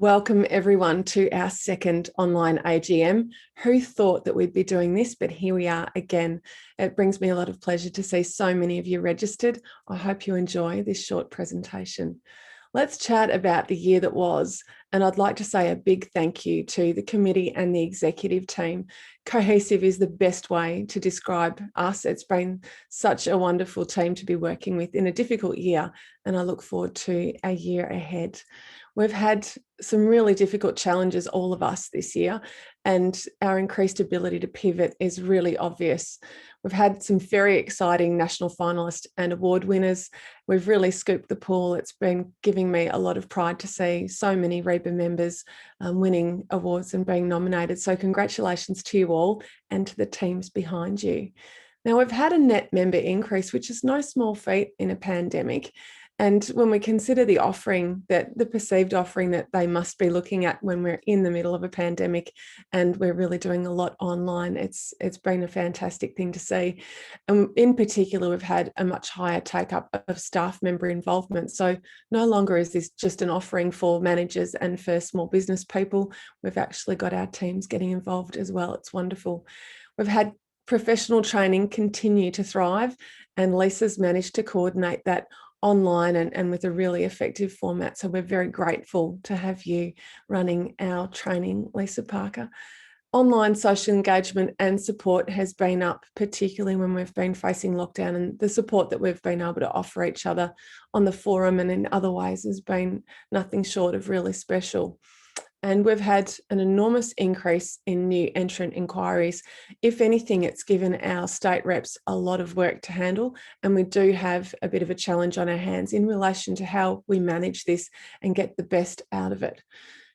Welcome everyone to our second online AGM. Who thought that we'd be doing this, but here we are again. It brings me a lot of pleasure to see so many of you registered. I hope you enjoy this short presentation. Let's chat about the year that was, and I'd like to say a big thank you to the committee and the executive team. Cohesive is the best way to describe us. It's been such a wonderful team to be working with in a difficult year, and I look forward to a year ahead. We've had some really difficult challenges, all of us this year, and our increased ability to pivot is really obvious. We've had some very exciting national finalists and award winners. We've really scooped the pool. It's been giving me a lot of pride to see so many REBAA members winning awards and being nominated. So congratulations to you all and to the teams behind you. Now, we've had a net member increase, which is no small feat in a pandemic. And when we consider the offering, that the perceived offering that they must be looking at when we're in the middle of a pandemic and we're really doing a lot online, it's been a fantastic thing to see. And in particular, we've had a much higher take up of staff member involvement. So no longer is this just an offering for managers and for small business people. We've actually got our teams getting involved as well. It's wonderful. We've had professional training continue to thrive, and Lisa's managed to coordinate that online and with a really effective format. So we're very grateful to have you running our training, Lisa Parker. Online social engagement and support has been up, particularly when we've been facing lockdown, and the support that we've been able to offer each other on the forum and in other ways has been nothing short of really special. And we've had an enormous increase in new entrant inquiries. If anything, it's given our state reps a lot of work to handle, and we do have a bit of a challenge on our hands in relation to how we manage this and get the best out of it.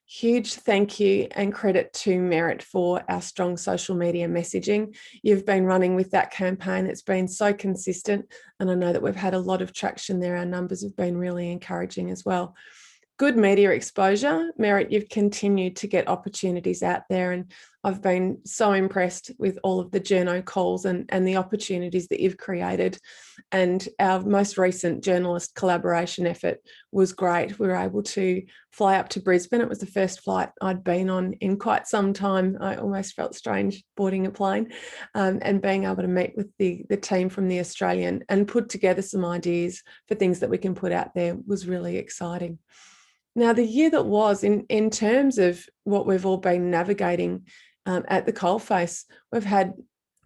Huge thank you and credit to Merit for our strong social media messaging. You've been running with that campaign. It's been so consistent, and I know that we've had a lot of traction there. Our numbers have been really encouraging as well. Good media exposure. Merit, you've continued to get opportunities out there, and I've been so impressed with all of the journo calls and the opportunities that you've created. And our most recent journalist collaboration effort was great. We were able to fly up to Brisbane. It was the first flight I'd been on in quite some time. I almost felt strange boarding a plane, and being able to meet with the team from The Australian and put together some ideas for things that we can put out there was really exciting. Now, the year that was, in terms of what we've all been navigating at the coalface, we've had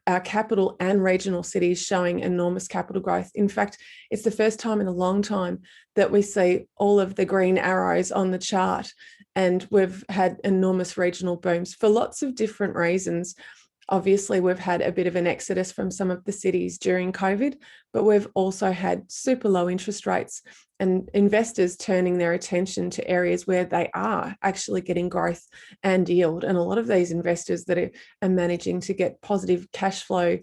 our capital and regional cities showing enormous capital growth. In fact, it's the first time in a long time that we see all of the green arrows on the chart, and we've had enormous regional booms for lots of different reasons. Obviously, we've had a bit of an exodus from some of the cities during COVID, but we've also had super low interest rates and investors turning their attention to areas where they are actually getting growth and yield. And a lot of these investors that are managing to get positive cash flow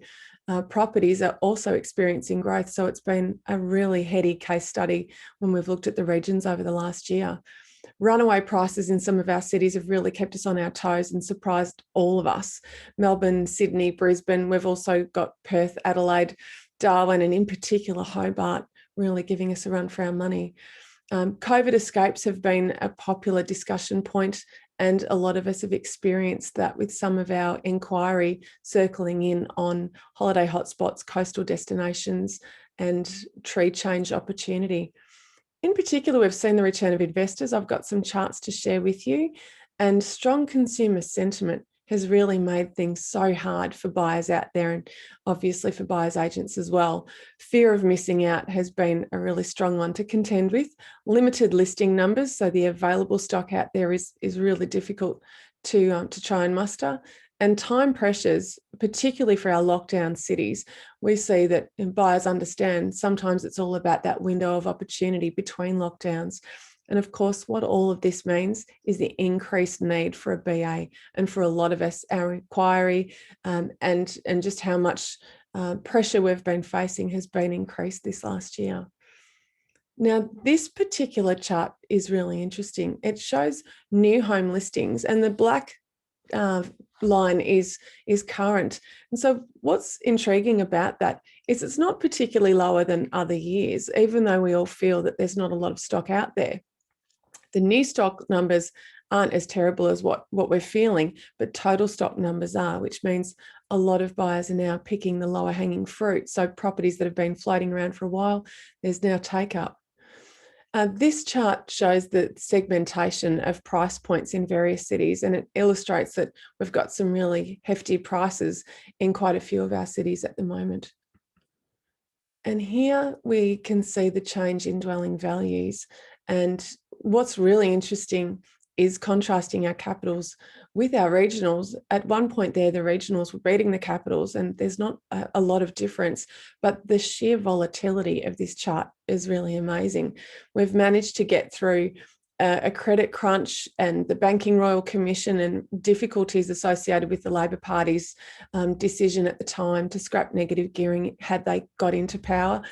properties are also experiencing growth. So it's been a really heady case study when we've looked at the regions over the last year. Runaway prices in some of our cities have really kept us on our toes and surprised all of us. Melbourne, Sydney, Brisbane. We've also got Perth, Adelaide, Darwin, and in particular Hobart really giving us a run for our money. COVID escapes have been a popular discussion point, and a lot of us have experienced that with some of our inquiry circling in on holiday hotspots, coastal destinations, and tree change opportunity. In particular, we've seen the return of investors. I've got some charts to share with you, and strong consumer sentiment has really made things so hard for buyers out there, and obviously for buyers agents as well. Fear of missing out has been a really strong one to contend with. Limited listing numbers, so the available stock out there is really difficult to try and muster. And time pressures, particularly for our lockdown cities, we see that buyers understand sometimes it's all about that window of opportunity between lockdowns. And of course, what all of this means is the increased need for a BA. And for a lot of us, our inquiry and just how much pressure we've been facing has been increased this last year. Now, this particular chart is really interesting. It shows new home listings, and the black line is current. And so what's intriguing about that is it's not particularly lower than other years, even though we all feel that there's not a lot of stock out there. The new stock numbers aren't as terrible as what we're feeling, but total stock numbers are, which means a lot of buyers are now picking the lower hanging fruit. So properties that have been floating around for a while, there's now take up. This chart shows the segmentation of price points in various cities, and it illustrates that we've got some really hefty prices in quite a few of our cities at the moment. And here we can see the change in dwelling values. And what's really interesting is contrasting our capitals with our regionals. At one point there, the regionals were beating the capitals, and there's not a lot of difference, but the sheer volatility of this chart is really amazing. We've managed to get through a credit crunch and the Banking Royal Commission and difficulties associated with the Labor Party's decision at the time to scrap negative gearing had they got into power.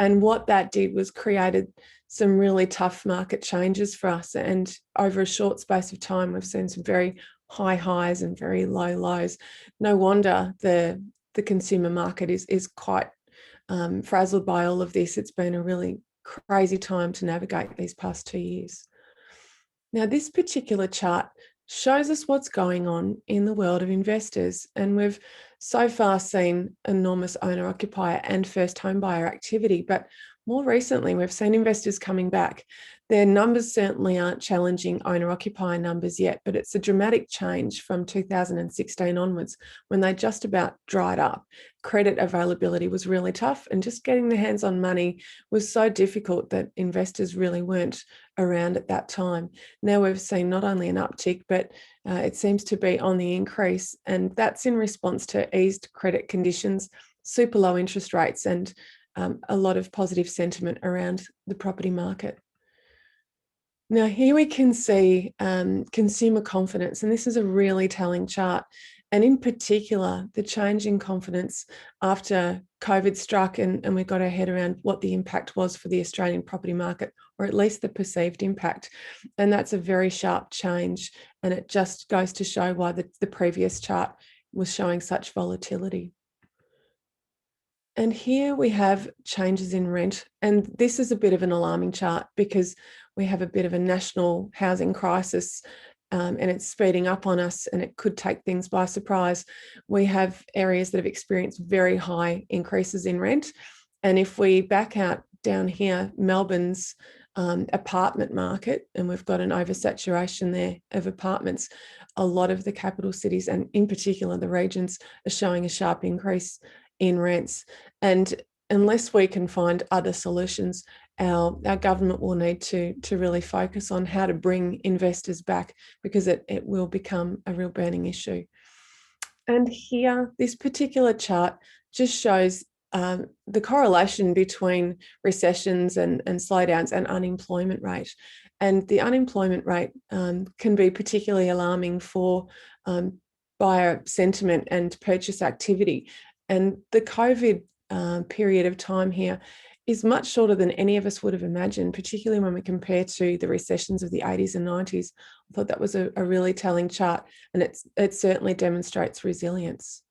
And what that did was created some really tough market changes for us. And over a short space of time, we've seen some very high highs and very low lows. No wonder the consumer market is quite frazzled by all of this. It's been a really crazy time to navigate these past 2 years. Now, this particular chart shows us what's going on in the world of investors. And we've so far seen enormous owner-occupier and first home buyer activity, but more recently, we've seen investors coming back. Their numbers certainly aren't challenging owner-occupier numbers yet, but it's a dramatic change from 2016 onwards when they just about dried up. Credit availability was really tough, and just getting their hands on money was so difficult that investors really weren't around at that time. Now we've seen not only an uptick, but it seems to be on the increase, and that's in response to eased credit conditions, super low interest rates, and a lot of positive sentiment around the property market. Now here we can see consumer confidence, and this is a really telling chart. And in particular, the change in confidence after COVID struck and we got our head around what the impact was for the Australian property market, or at least the perceived impact. And that's a very sharp change. And it just goes to show why the previous chart was showing such volatility. And here we have changes in rent. And this is a bit of an alarming chart because we have a bit of a national housing crisis and it's speeding up on us, and it could take things by surprise. We have areas that have experienced very high increases in rent. And if we back out down here, Melbourne's apartment market, and we've got an oversaturation there of apartments, a lot of the capital cities, and in particular the regions, are showing a sharp increase in rents. And unless we can find other solutions, our government will need to really focus on how to bring investors back, because it will become a real burning issue. And here, this particular chart just shows the correlation between recessions and slowdowns and unemployment rate. And the unemployment rate can be particularly alarming for buyer sentiment and purchase activity. And the COVID period of time here is much shorter than any of us would have imagined, particularly when we compare to the recessions of the 80s and 90s. I thought that was a really telling chart, and it certainly demonstrates resilience.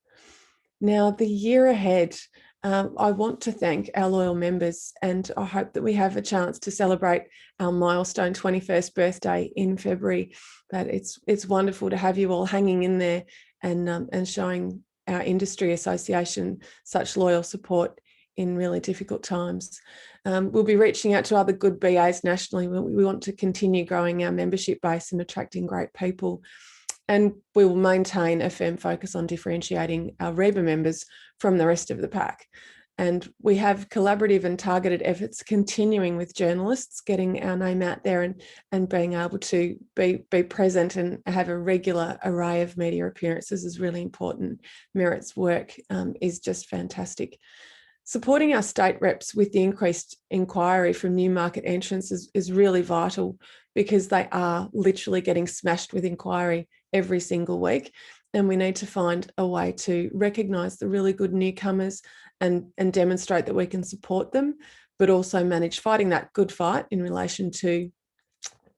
Now, the year ahead, I want to thank our loyal members, and I hope that we have a chance to celebrate our milestone 21st birthday in February. But it's wonderful to have you all hanging in there and showing our industry association such loyal support in really difficult times. We'll be reaching out to other good BAs nationally. We want to continue growing our membership base and attracting great people. And we will maintain a firm focus on differentiating our REBAA members from the rest of the pack. And we have collaborative and targeted efforts continuing with journalists, getting our name out there and being able to be present and have a regular array of media appearances is really important. Merit's work is just fantastic. Supporting our state reps with the increased inquiry from new market entrants is really vital, because they are literally getting smashed with inquiry every single week. And we need to find a way to recognise the really good newcomers and demonstrate that we can support them, but also manage fighting that good fight in relation to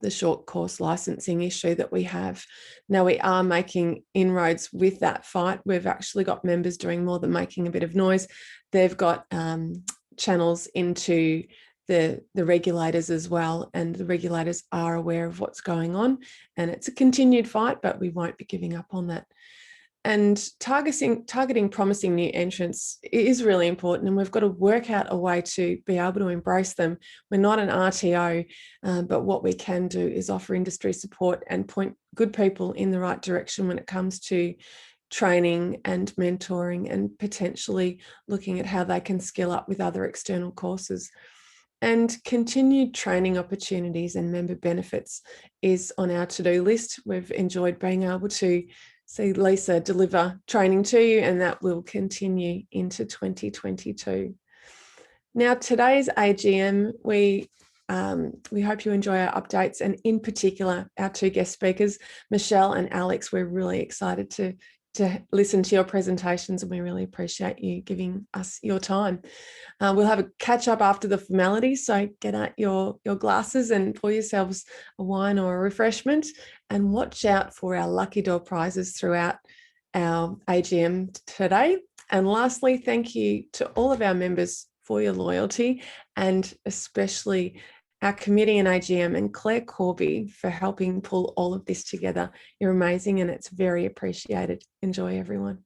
the short course licensing issue that we have. Now, we are making inroads with that fight. We've actually got members doing more than making a bit of noise. They've got channels into the regulators as well, and the regulators are aware of what's going on, and it's a continued fight, but we won't be giving up on that. And targeting promising new entrants is really important, and we've got to work out a way to be able to embrace them. We're not an RTO, but what we can do is offer industry support and point good people in the right direction when it comes to training and mentoring, and potentially looking at how they can skill up with other external courses. And continued training opportunities and member benefits is on our to-do list. We've enjoyed being able to see Lisa deliver training to you, and that will continue into 2022. Now, today's AGM, we hope you enjoy our updates, and in particular, our two guest speakers, Michelle and Alex. We're really excited to listen to your presentations, and we really appreciate you giving us your time. We'll have a catch up after the formalities, so get out your glasses and pour yourselves a wine or a refreshment, and watch out for our lucky door prizes throughout our AGM today. And lastly, thank you to all of our members for your loyalty, and especially our committee and AGM and Claire Corby for helping pull all of this together. You're amazing, and it's very appreciated. Enjoy, everyone.